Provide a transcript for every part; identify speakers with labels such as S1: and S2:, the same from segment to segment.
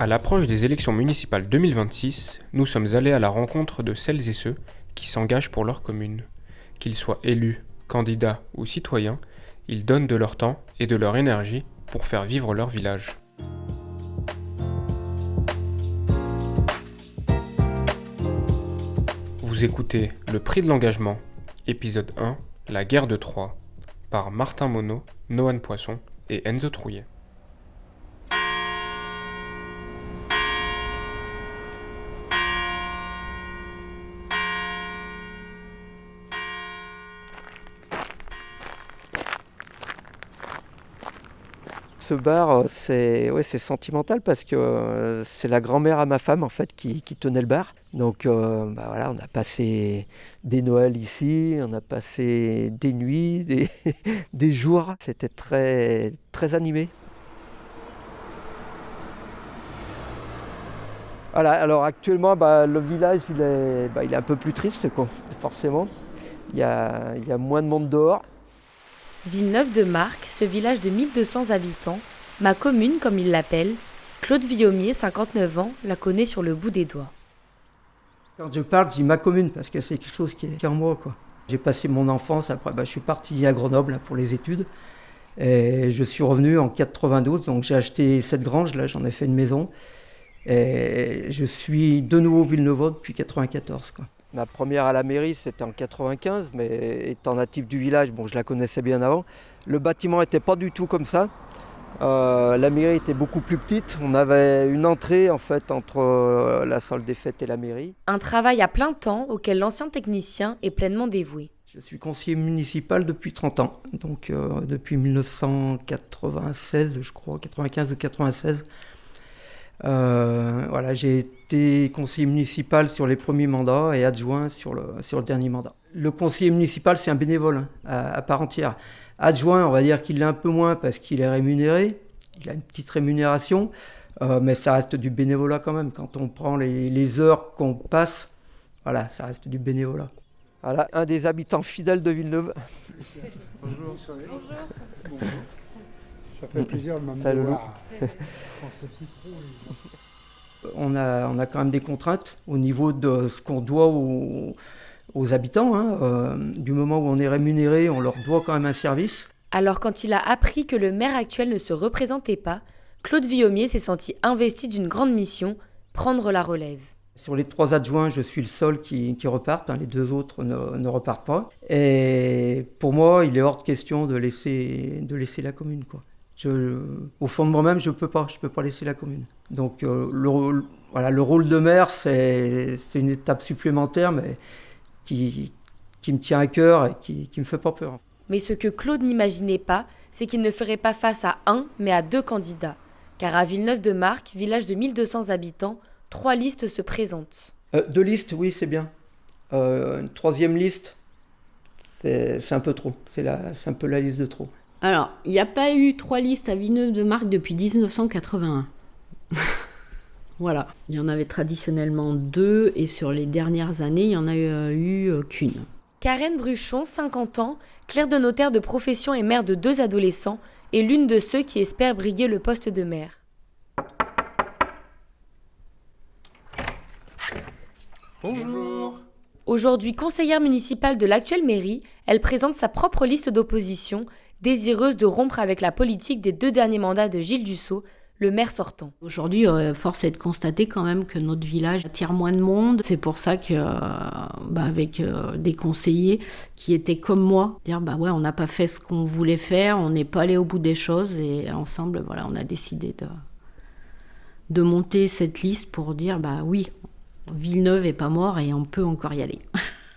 S1: À l'approche des élections municipales 2026, nous sommes allés à la rencontre de celles et ceux qui s'engagent pour leur commune. Qu'ils soient élus, candidats ou citoyens, ils donnent de leur temps et de leur énergie pour faire vivre leur village. Vous écoutez Le Prix de l'engagement, épisode 1, La guerre de Troie, par Martin Monod, Nohan Poisson et Enzo Trouillet.
S2: Ce bar, c'est sentimental parce que c'est la grand-mère à ma femme en fait qui tenait le bar. Donc voilà, on a passé des Noëls ici, on a passé des nuits, des jours. C'était très, très animé. Voilà, alors actuellement, le village il est un peu plus triste, quoi, forcément. Il y a moins de monde dehors.
S3: Villeneuve-de-Marcq, ce village de 1200 habitants, ma commune comme il l'appelle, Claude Villaumier, 59 ans, la connaît sur le bout des doigts.
S2: Quand je parle, je dis ma commune parce que c'est quelque chose qui est en moi, quoi. J'ai passé mon enfance, après je suis parti à Grenoble là, pour les études et je suis revenu en 92, donc j'ai acheté cette grange, là j'en ai fait une maison et je suis de nouveau villeneuvois depuis 94, quoi. Ma première à la mairie, c'était en 95, mais étant natif du village, je la connaissais bien avant. Le bâtiment n'était pas du tout comme ça. La mairie était beaucoup plus petite. On avait une entrée en fait entre la salle des fêtes et la mairie.
S3: Un travail à plein temps auquel l'ancien technicien est pleinement dévoué.
S2: Je suis conseiller municipal depuis 30 ans, donc depuis 1996, je crois, 95 ou 96. Voilà, j'ai été conseiller municipal sur les premiers mandats et adjoint sur le dernier mandat. Le conseiller municipal, c'est un bénévole à part entière. Adjoint, on va dire qu'il l'est un peu moins parce qu'il est rémunéré. Il a une petite rémunération, mais ça reste du bénévolat quand même. Quand on prend les heures qu'on passe, voilà, ça reste du bénévolat. Voilà, un des habitants fidèles de Villeneuve.
S4: Bonjour. Bonjour. Ça fait plaisir de m'amener
S2: Salut.
S4: voir.
S2: On a quand même des contraintes au niveau de ce qu'on doit aux habitants. Du moment où on est rémunéré, on leur doit quand même un service.
S3: Alors quand il a appris que le maire actuel ne se représentait pas, Claude Villaumier s'est senti investi d'une grande mission, prendre la relève.
S2: Sur les 3 adjoints, je suis le seul qui reparte, les 2 autres ne repartent pas. Et pour moi, il est hors de question de laisser la commune, quoi. Au fond de moi-même, je peux pas laisser la commune. Donc le rôle de maire, c'est une étape supplémentaire, mais qui me tient à cœur et qui me fait pas peur.
S3: Mais ce que Claude n'imaginait pas, c'est qu'il ne ferait pas face à un, mais à 2 candidats. Car à Villeneuve-de-Marcq, village de 1200 habitants, 3 listes se présentent.
S2: 2 listes, oui, c'est bien. Une 3e liste, c'est un peu trop. C'est un peu la liste de trop.
S5: Alors, il n'y a pas eu 3 listes à Villeneuve-de-Marcq depuis 1981. Voilà. Il y en avait traditionnellement 2 et sur les dernières années, il n'y en a eu qu'une.
S3: Karen Bruchon, 50 ans, clerc de notaire de profession et mère de 2 adolescents, est l'une de ceux qui espèrent briguer le poste de maire.
S1: Bonjour.
S3: Aujourd'hui conseillère municipale de l'actuelle mairie, elle présente sa propre liste d'opposition, désireuse de rompre avec la politique des 2 derniers mandats de Gilles Dussault, le maire sortant.
S5: Aujourd'hui, force est de constater quand même que notre village attire moins de monde. C'est pour ça que, avec des conseillers qui étaient comme moi, dire on n'a pas fait ce qu'on voulait faire, on n'est pas allé au bout des choses et ensemble, voilà, on a décidé de monter cette liste pour dire oui, Villeneuve est pas mort et on peut encore y aller.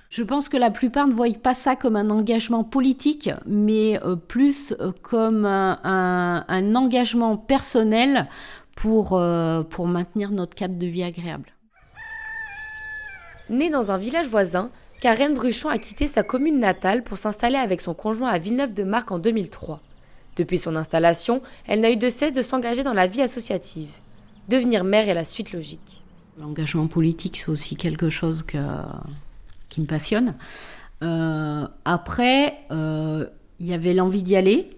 S5: Je pense que la plupart ne voient pas ça comme un engagement politique, mais plus comme un engagement personnel pour maintenir notre cadre de vie agréable.
S3: Née dans un village voisin, Karen Bruchon a quitté sa commune natale pour s'installer avec son conjoint à Villeneuve-de-Marcq en 2003. Depuis son installation, elle n'a eu de cesse de s'engager dans la vie associative. Devenir maire est la suite logique.
S5: L'engagement politique, c'est aussi quelque chose qui me passionne. Après, il y avait l'envie d'y aller,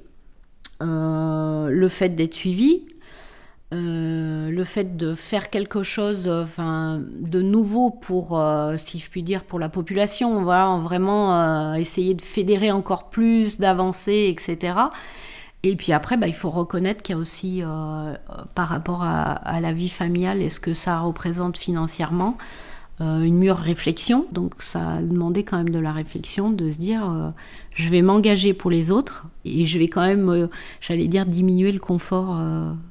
S5: le fait d'être suivi, Le fait de faire quelque chose de nouveau pour, si je puis dire, pour la population, voilà, vraiment essayer de fédérer encore plus, d'avancer, etc. Et puis après, il faut reconnaître qu'il y a aussi, par rapport à la vie familiale et ce que ça représente financièrement, une mûre réflexion. Donc ça a demandé quand même de la réflexion, de se dire je vais m'engager pour les autres et je vais quand même, diminuer le confort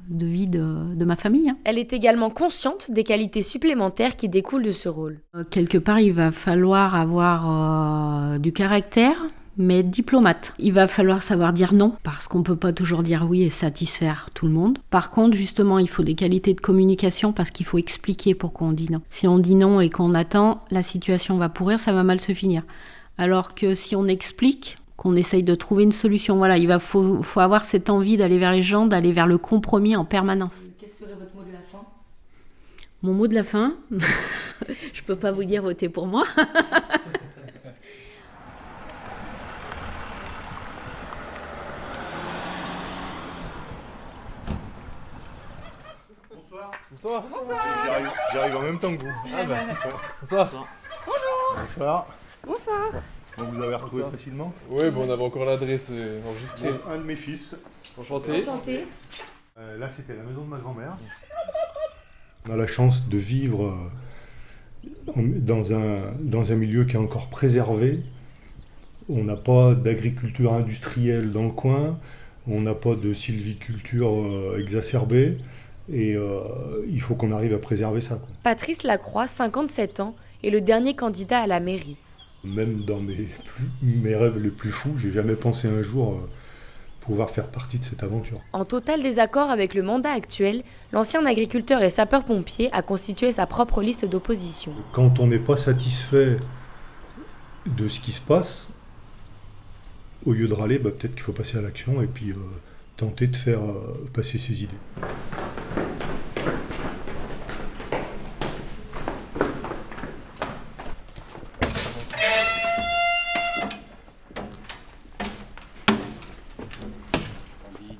S5: de vie de ma famille. Hein.
S3: Elle est également consciente des qualités supplémentaires qui découlent de ce rôle.
S5: Quelque part, il va falloir avoir du caractère, mais être diplomate. Il va falloir savoir dire non, parce qu'on ne peut pas toujours dire oui et satisfaire tout le monde. Par contre, justement, il faut des qualités de communication, parce qu'il faut expliquer pourquoi on dit non. Si on dit non et qu'on attend, la situation va pourrir, ça va mal se finir. Alors que si on explique, qu'on essaye de trouver une solution, voilà, faut avoir cette envie d'aller vers les gens, d'aller vers le compromis en permanence.
S3: Quel serait votre mot de la fin ?
S5: Mon mot de la fin, je ne peux pas vous dire votez pour moi.
S6: Bonsoir. J'arrive en même temps que vous.
S7: Bonsoir.
S6: Bonsoir. Bonsoir. Bon, vous avez retrouvé facilement?
S7: Oui, on avait encore l'adresse enregistrée.
S6: Bon, un de mes fils.
S7: Enchanté.
S6: Là, c'était la maison de ma grand-mère. On a la chance de vivre dans un milieu qui est encore préservé. On n'a pas d'agriculture industrielle dans le coin. On n'a pas de sylviculture exacerbée. Et il faut qu'on arrive à préserver ça.
S3: Patrice Lacroix, 57 ans, est le dernier candidat à la mairie.
S6: Même dans mes rêves les plus fous, j'ai jamais pensé un jour pouvoir faire partie de cette aventure.
S3: En total désaccord avec le mandat actuel, l'ancien agriculteur et sapeur-pompier a constitué sa propre liste d'opposition.
S6: Quand on n'est pas satisfait de ce qui se passe, au lieu de râler, peut-être qu'il faut passer à l'action et puis tenter de faire passer ses idées.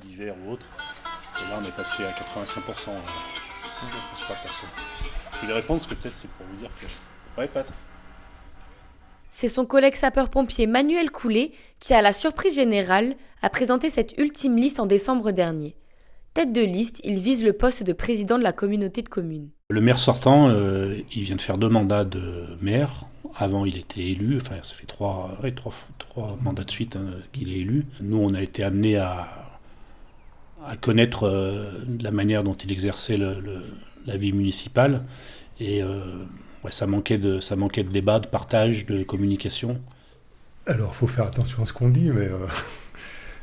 S8: D'hiver ou autre, et là on est passé à 85% d'exploitation. Je vais les répondre parce que peut-être c'est pour vous dire que... Ouais, Pat.
S3: C'est son collègue sapeur-pompier Manuel Coulet qui, à la surprise générale, a présenté cette ultime liste en décembre dernier. Tête de liste, il vise le poste de président de la communauté de communes.
S8: Le maire sortant, il vient de faire 2 mandats de maire. Avant, il était élu, enfin ça fait 3 mandats de suite qu'il est élu. Nous, on a été amenés à connaître la manière dont il exerçait la vie municipale. Et ça manquait de débat, de partage, de communication.
S6: Alors, il faut faire attention à ce qu'on dit,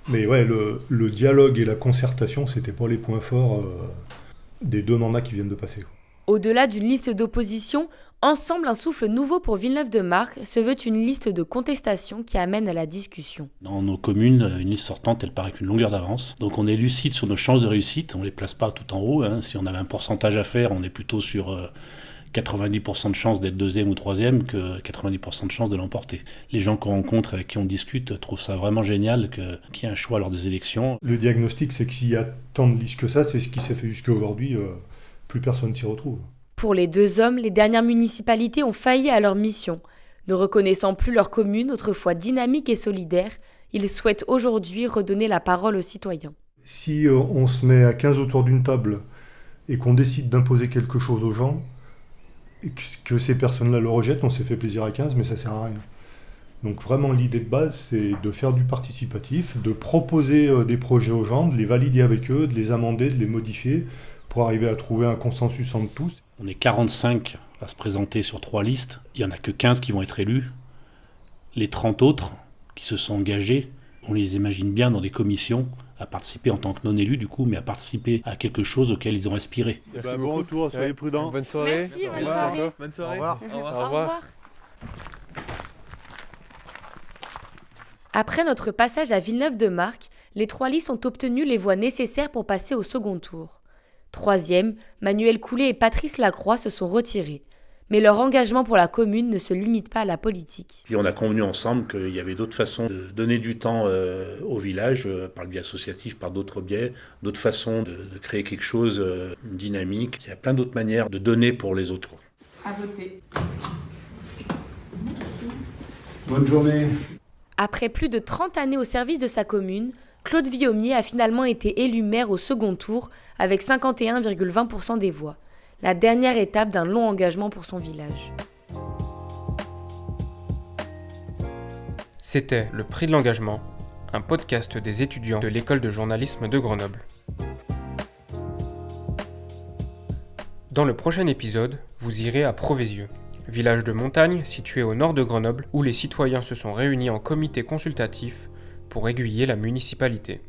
S6: mais ouais, le dialogue et la concertation, c'était pas les points forts des 2 mandats qui viennent de passer.
S3: Au-delà d'une liste d'opposition, Ensemble, un souffle nouveau pour Villeneuve-de-Marcq se veut une liste de contestation qui amène à la discussion.
S8: Dans nos communes, une liste sortante, elle part avec une longueur d'avance. Donc on est lucide sur nos chances de réussite, on ne les place pas tout en haut. Si on avait un pourcentage à faire, on est plutôt sur 90% de chances d'être deuxième ou troisième que 90% de chances de l'emporter. Les gens qu'on rencontre, avec qui on discute, trouvent ça vraiment génial qu'il y ait un choix lors des élections.
S6: Le diagnostic, c'est que s'il y a tant de listes que ça, c'est ce qui s'est fait jusqu'à aujourd'hui, plus personne s'y retrouve.
S3: Pour les deux hommes, les dernières municipalités ont failli à leur mission. Ne reconnaissant plus leur commune, autrefois dynamique et solidaire, ils souhaitent aujourd'hui redonner la parole aux citoyens.
S6: Si on se met à 15 autour d'une table et qu'on décide d'imposer quelque chose aux gens, et que ces personnes-là le rejettent, on s'est fait plaisir à 15, mais ça sert à rien. Donc vraiment, l'idée de base, c'est de faire du participatif, de proposer des projets aux gens, de les valider avec eux, de les amender, de les modifier, pour arriver à trouver un consensus entre tous.
S8: On est 45 à se présenter sur 3 listes. Il n'y en a que 15 qui vont être élus. Les 30 autres qui se sont engagés, on les imagine bien dans des commissions, à participer en tant que non-élus du coup, mais à participer à quelque chose auquel ils ont aspiré.
S6: Merci beaucoup. Bon retour, soyez prudents.
S7: Bonne soirée.
S3: Merci, bonne soirée.
S7: Bonne soirée.
S6: Au revoir.
S7: Au revoir.
S3: Après notre passage à Villeneuve-de-Marcq, les 3 listes ont obtenu les voix nécessaires pour passer au second tour. Troisième, Manuel Coulet et Patrice Lacroix se sont retirés. Mais leur engagement pour la commune ne se limite pas à la politique.
S8: Puis on a convenu ensemble qu'il y avait d'autres façons de donner du temps au village, par le biais associatif, par d'autres biais, d'autres façons de créer quelque chose dynamique. Il y a plein d'autres manières de donner pour les autres.
S3: À voter.
S6: Bonne journée.
S3: Après plus de 30 années au service de sa commune, Claude Villaumier a finalement été élu maire au second tour avec 51,20% des voix. La dernière étape d'un long engagement pour son village.
S1: C'était Le Prix de l'engagement, un podcast des étudiants de l'école de journalisme de Grenoble. Dans le prochain épisode, vous irez à Proveysieux, village de montagne situé au nord de Grenoble où les citoyens se sont réunis en comité consultatif pour aiguiller la municipalité.